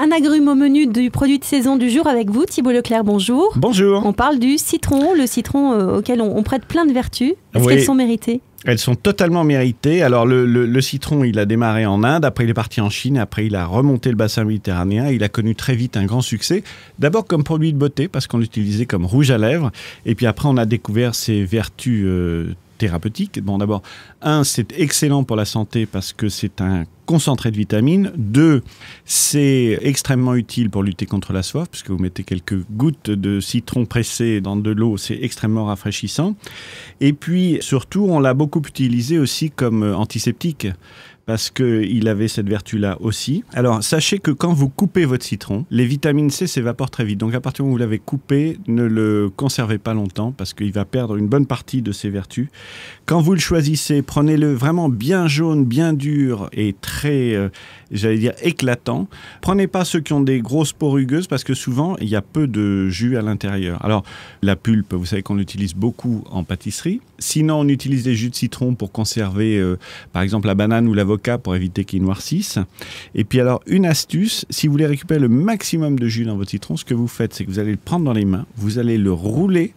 Un agrume au menu du produit de saison du jour avec vous, Thibault Leclerc, bonjour. Bonjour. On parle du citron, le citron auquel on prête plein de vertus. Est-ce qu'elles sont méritées ? Elles sont totalement méritées. Alors le citron, il a démarré en Inde, après il est parti en Chine, après il a remonté le bassin méditerranéen, il a connu très vite un grand succès. D'abord comme produit de beauté, parce qu'on l'utilisait comme rouge à lèvres, et puis après on a découvert ses vertus thérapeutiques. Bon, d'abord, c'est excellent pour la santé parce que c'est un concentré de vitamines. 2, c'est extrêmement utile pour lutter contre la soif, puisque vous mettez quelques gouttes de citron pressé dans de l'eau, c'est extrêmement rafraîchissant. Et puis, surtout, on l'a beaucoup utilisé aussi comme antiseptique, parce qu'il avait cette vertu-là aussi. Alors, sachez que quand vous coupez votre citron, les vitamines C s'évaporent très vite. Donc, à partir du moment où vous l'avez coupé, ne le conservez pas longtemps, parce qu'il va perdre une bonne partie de ses vertus. Quand vous le choisissez, prenez-le vraiment bien jaune, bien dur et très, éclatant. Prenez pas ceux qui ont des grosses peaux rugueuses, parce que souvent, il y a peu de jus à l'intérieur. Alors, la pulpe, vous savez qu'on l'utilise beaucoup en pâtisserie. Sinon, on utilise des jus de citron pour conserver, par exemple, la banane ou l'avocat, pour éviter qu'ils noircissent. Et puis alors, une astuce, si vous voulez récupérer le maximum de jus dans votre citron, ce que vous faites, c'est que vous allez le prendre dans les mains, vous allez le rouler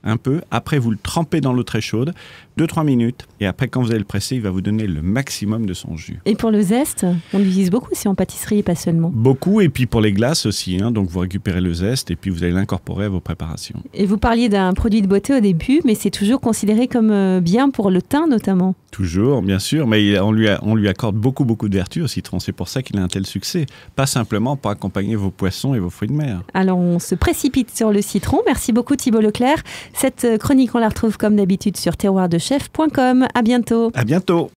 un peu, après vous le trempez dans l'eau très chaude, 2-3 minutes, et après quand vous allez le presser, il va vous donner le maximum de son jus. Et pour le zeste, on l'utilise beaucoup aussi en pâtisserie et pas seulement. Beaucoup, et puis pour les glaces aussi, donc vous récupérez le zeste et puis vous allez l'incorporer à vos préparations. Et vous parliez d'un produit de beauté au début, mais c'est toujours considéré comme bien pour le teint notamment. Toujours, bien sûr, mais on lui accorde beaucoup de vertus au citron, c'est pour ça qu'il a un tel succès, pas simplement pour accompagner vos poissons et vos fruits de mer. Alors on se précipite sur le citron, merci beaucoup Thibault Leclerc. Cette chronique, on la retrouve comme d'habitude sur terroirdechef.com. À bientôt. À bientôt.